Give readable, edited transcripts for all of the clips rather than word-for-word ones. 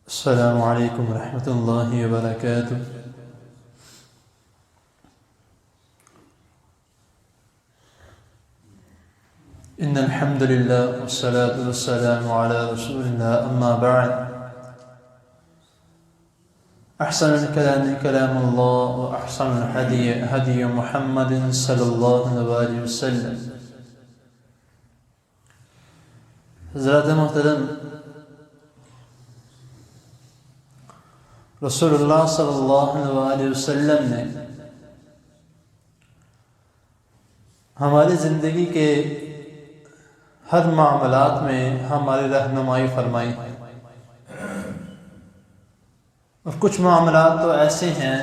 السلام علیکم ورحمۃ اللہ وبرکاتہ۔ ان الحمد للہ والصلاة والسلام علی رسول اللہ، اما بعد، احسن الکلام کلام اللہ واحسن الہدی ہدی محمد صلی اللہ علیہ وسلم۔ حضرات محترم، رسول اللہ صلی اللہ علیہ وسلم نے ہماری زندگی کے ہر معاملات میں ہماری رہنمائی فرمائی، اور کچھ معاملات تو ایسے ہیں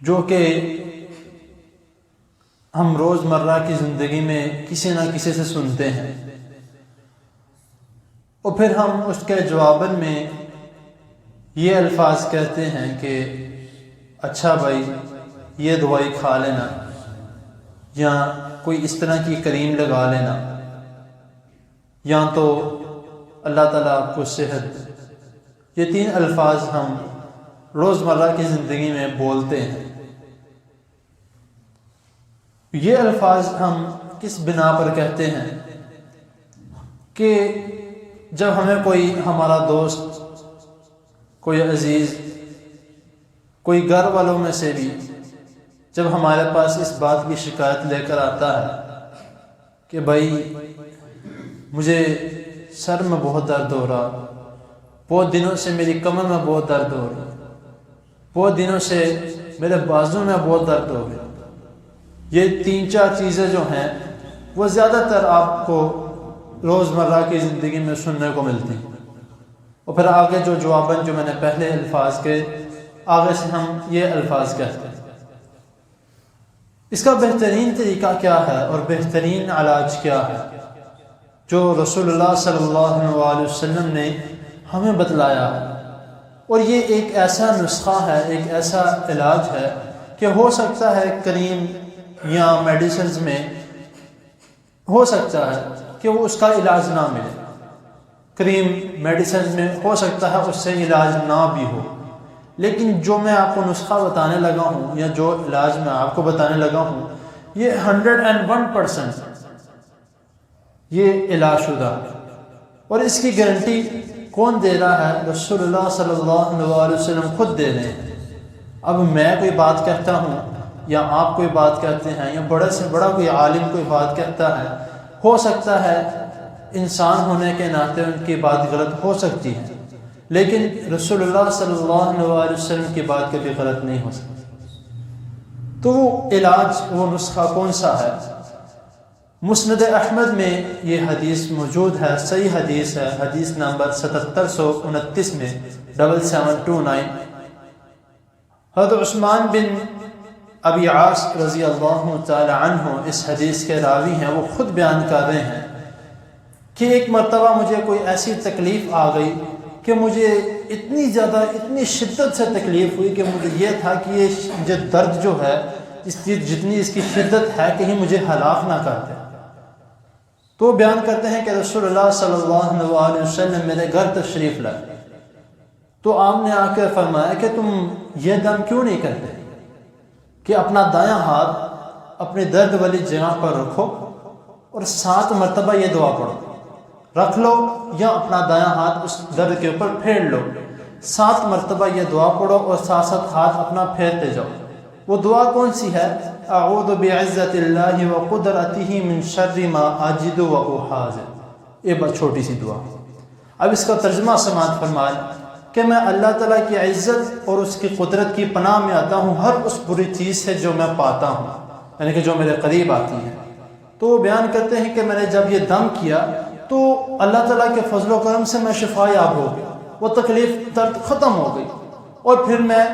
جو کہ ہم روزمرہ کی زندگی میں کسی نہ کسی سے سنتے ہیں، اور پھر ہم اس کے جواباً میں یہ الفاظ کہتے ہیں کہ اچھا بھائی یہ دوائی کھا لینا، یا کوئی اس طرح کی کریم لگا لینا، یا تو اللہ تعالیٰ آپ کو صحت دے۔ یہ تین الفاظ ہم روزمرہ کی زندگی میں بولتے ہیں۔ یہ الفاظ ہم کس بنا پر کہتے ہیں کہ جب ہمیں کوئی ہمارا دوست، کوئی عزیز، کوئی گھر والوں میں سے بھی جب ہمارے پاس اس بات کی شکایت لے کر آتا ہے کہ بھائی مجھے سر میں بہت درد ہو رہا، بہت دنوں سے میری کمر میں بہت درد ہو رہی، بہت دنوں سے میرے بازو میں بہت درد ہو گیا، یہ تین چار چیزیں جو ہیں وہ زیادہ تر آپ کو روزمرہ کی زندگی میں سننے کو ملتی ہیں، اور پھر آگے جو جواباً جو میں نے پہلے الفاظ کے آگے سے ہم یہ الفاظ کہتے ہیں۔ اس کا بہترین طریقہ کیا ہے اور بہترین علاج کیا ہے جو رسول اللہ صلی اللہ علیہ وسلم نے ہمیں بتلایا ہے؟ اور یہ ایک ایسا نسخہ ہے، ایک ایسا علاج ہے کہ ہو سکتا ہے کریم یا میڈیسنز میں ہو سکتا ہے کہ وہ اس کا علاج نہ ملے، کریم میڈیسنز میں ہو سکتا ہے اس سے علاج نہ بھی ہو، لیکن جو میں آپ کو نسخہ بتانے لگا ہوں یا جو علاج میں آپ کو بتانے لگا ہوں یہ 101% یہ علاج شدہ ہے، اور اس کی گارنٹی کون دے رہا ہے؟ رسول اللہ صلی اللہ علیہ وسلم خود دے رہے ہیں۔ اب میں کوئی بات کہتا ہوں یا آپ کوئی بات کہتے ہیں یا بڑے سے بڑا کوئی عالم کوئی بات کہتا ہے، ہو سکتا ہے انسان ہونے کے ناطے ان کی بات غلط ہو سکتی ہے، لیکن رسول اللہ صلی اللہ علیہ وسلم کی بات کبھی غلط نہیں ہو سکتی۔ تو وہ علاج، وہ نسخہ کون سا ہے؟ مسند احمد میں یہ حدیث موجود ہے، صحیح حدیث ہے، حدیث نمبر 7729 میں 7729۔ حضرت عثمان بن ابی عاص رضی اللہ تعالی عنہ اس حدیث کے راوی ہیں، وہ خود بیان کر رہے ہیں کہ ایک مرتبہ مجھے کوئی ایسی تکلیف آ گئی کہ مجھے اتنی زیادہ، اتنی شدت سے تکلیف ہوئی کہ مجھے یہ تھا کہ یہ درد جو ہے، اس کی جتنی اس کی شدت ہے کہیں مجھے ہلاک نہ کر دے۔ تو بیان کرتے ہیں کہ رسول اللہ صلی اللہ علیہ وسلم میرے گھر تشریف لائے، تو آپ نے آ کر فرمایا کہ تم یہ دم کیوں نہیں کرتے کہ اپنا دایاں ہاتھ اپنی درد والی جگہ پر رکھو اور 7 مرتبہ یہ دعا پڑھو، رکھ لو یا اپنا دایاں ہاتھ اس درد کے اوپر پھیر لو، 7 مرتبہ یہ دعا پڑھو اور 7 ہاتھ اپنا پھیرتے جاؤ۔ وہ دعا کون سی ہے؟ اعوذ بعزت اللہ وقدرتہ من شر ما اجد واحاذر۔ یہ بہت چھوٹی سی دعا۔ اب اس کا ترجمہ سماعت فرمائے کہ میں اللہ تعالیٰ کی عزت اور اس کی قدرت کی پناہ میں آتا ہوں ہر اس بری چیز سے جو میں پاتا ہوں، یعنی کہ جو میرے قریب آتی ہے۔ تو وہ بیان کرتے ہیں کہ میں نے جب یہ دم کیا تو اللہ تعالیٰ کے فضل و کرم سے میں شفا یاب ہو گیا، وہ تکلیف درد ختم ہو گئی، اور پھر میں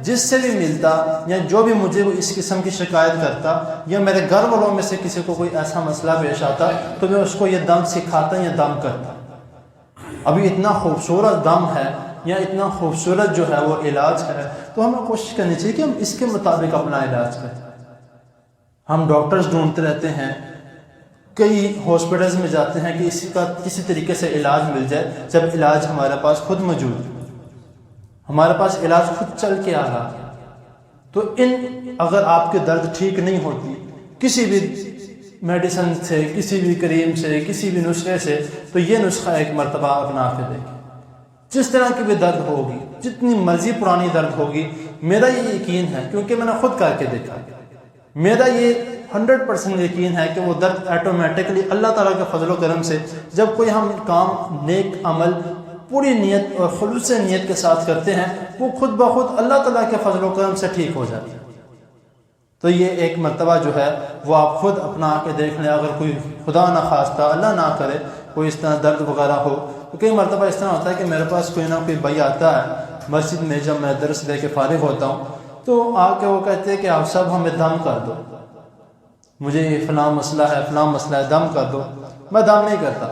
جس سے بھی ملتا یا جو بھی مجھے اس قسم کی شکایت کرتا یا میرے گھر والوں میں سے کسی کو کوئی ایسا مسئلہ پیش آتا تو میں اس کو یہ دم سکھاتا یا دم کرتا۔ ابھی اتنا خوبصورت دم ہے یا اتنا خوبصورت جو ہے وہ علاج ہے، تو ہمیں کوشش کرنی چاہیے کہ ہم اس کے مطابق اپنا علاج کریں۔ ہم ڈاکٹرز ڈھونڈتے رہتے ہیں، کئی ہاسپٹلز میں جاتے ہیں کہ اسی کا کسی طریقے سے علاج مل جائے، جب علاج ہمارے پاس خود موجود ہے، ہمارے پاس علاج خود چل کے آ رہا ہے۔ تو اگر آپ کے درد ٹھیک نہیں ہوتی کسی بھی میڈیسن سے، کسی بھی کریم سے، کسی بھی نسخے سے، تو یہ نسخہ ایک مرتبہ اپنا کے دیکھیں۔ جس طرح کی بھی درد ہوگی، جتنی مرضی پرانی درد ہوگی، میرا یہ یقین ہے کیونکہ میں نے خود کر کے دیکھا، میرا یہ 100% یقین ہے کہ وہ درد آٹومیٹکلی اللہ تعالیٰ کے فضل و کرم سے، جب کوئی ہم کام، نیک عمل پوری نیت اور خلوص نیت کے ساتھ کرتے ہیں، وہ خود بخود اللہ تعالیٰ کے فضل و کرم سے ٹھیک ہو جاتی ہے۔ تو یہ ایک مرتبہ جو ہے وہ آپ خود اپنا آ کے دیکھ لیں۔ اگر کوئی خدا نہ خواستہ، اللہ نہ کرے، کوئی اس طرح درد وغیرہ ہو، تو کئی مرتبہ اس طرح ہوتا ہے کہ میرے پاس کوئی نہ کوئی بھائی آتا ہے مسجد میں، جب میں درس دے کے فارغ ہوتا ہوں تو آ کے وہ کہتے ہیں کہ آپ سب ہمیں دم کر دو، مجھے فلاں مسئلہ ہے، فلاں مسئلہ ہے، دم کر دو۔ میں دم نہیں کرتا۔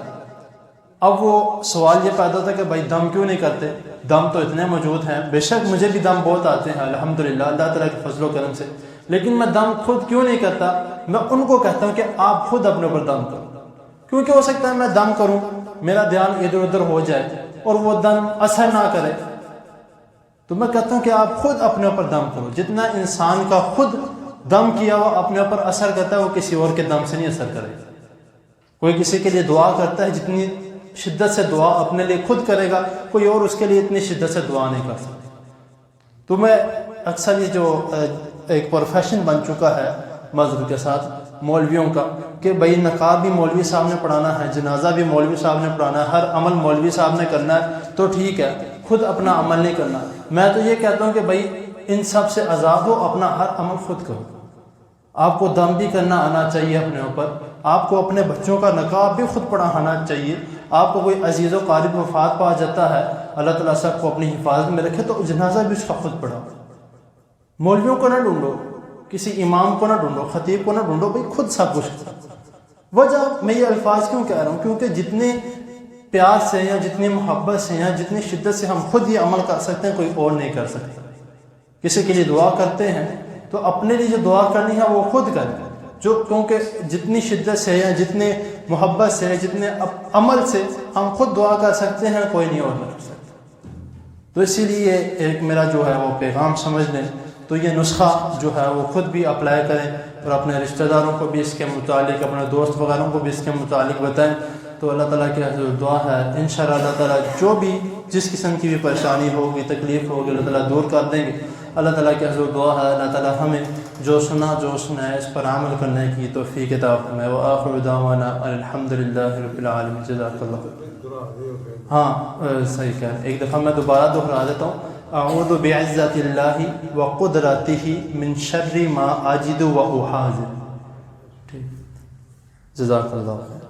اب وہ سوال یہ پیدا ہوتا ہے کہ بھائی دم کیوں نہیں کرتے؟ دم تو اتنے موجود ہیں، بے شک مجھے بھی دم بہت آتے ہیں الحمدللہ اللہ تعالیٰ کے فضل و کرم سے، لیکن میں دم خود کیوں نہیں کرتا؟ میں ان کو کہتا ہوں کہ آپ خود اپنے اوپر دم کرو، کیونکہ ہو سکتا ہے میں دم کروں، میرا دھیان ادھر ادھر ہو جائے اور وہ دم اثر نہ کرے، تو میں کہتا ہوں کہ آپ خود اپنے اوپر دم کرو۔ جتنا انسان کا خود دم کیا ہوا اپنے اوپر اثر کرتا ہے، وہ کسی اور کے دم سے نہیں اثر کرے گا۔ کوئی کسی کے لیے دعا کرتا ہے، جتنی شدت سے دعا اپنے لیے خود کرے گا، کوئی اور اس کے لیے اتنی شدت سے دعا نہیں کر سکتا۔ تو میں اکثر یہ جو ایک پروفیشن بن چکا ہے مذہب کے ساتھ مولویوں کا، کہ بھئی نقاب بھی مولوی صاحب نے پڑھانا ہے، جنازہ بھی مولوی صاحب نے پڑھانا ہے، ہر عمل مولوی صاحب نے کرنا ہے، تو ٹھیک ہے، خود اپنا عمل نہیں کرنا۔ میں تو یہ کہتا ہوں کہ بھئی ان سب سے آزاد ہو، اپنا ہر عمل خود کرو۔ آپ کو دم بھی کرنا آنا چاہیے اپنے اوپر، آپ کو اپنے بچوں کا نقاب بھی خود پڑھانا چاہیے، آپ کو کوئی عزیز و قارب وفات پا جاتا ہے، اللہ تعالیٰ سب کو اپنی حفاظت میں رکھے، تو جنازہ بھی اس کا خود پڑھاؤ۔ مولویوں کو نہ ڈھونڈو، کسی امام کو نہ ڈھونڈو، خطیب کو نہ ڈھونڈو، بھئی خود سب کچھ۔ وجہ میں یہ الفاظ کیوں کہہ رہا ہوں؟ کیونکہ جتنے پیار سے یا جتنی محبت سے یا جتنی شدت سے ہم خود یہ عمل کر سکتے ہیں، کوئی اور نہیں کر سکتا۔ کسی کے لیے دعا کرتے ہیں تو اپنے لیے جو دعا کرنی ہے وہ خود کریں، کیونکہ جتنی شدت سے یا جتنے محبت سے، جتنے عمل سے ہم خود دعا کر سکتے ہیں، کوئی نہیں اور کر سکتا۔ تو اسی لیے ایک میرا جو ہے وہ پیغام سمجھ لیں، تو یہ نسخہ جو ہے وہ خود بھی اپلائی کریں اور اپنے رشتہ داروں کو بھی اس کے متعلق، اپنے دوست وغیرہ کو بھی اس کے متعلق بتائیں۔ تو اللہ تعالیٰ کی حضور دعا ہے انشاءاللہ اللہ تعالیٰ جو بھی جس قسم کی بھی پریشانی ہوگی، تکلیف ہوگی، اللہ تعالیٰ دور کر دیں گے۔ اللہ تعالیٰ کی حضور دعا ہے اللہ تعالیٰ ہمیں جو سنا ہے اس پر عمل کرنے کی توفیق عطا فرمائے۔ وآخر دعوانا الحمدللہ رب العالمین۔ جزاک اللہ۔ ہاں صحیح کہہ رہے ہیں، ایک دفعہ میں دوبارہ دہرا دیتا ہوں۔ اعوذ بعزت اللہ وقدرتہ من شر ما اجد واحاذر۔ ٹھیک، جزاک اللہ۔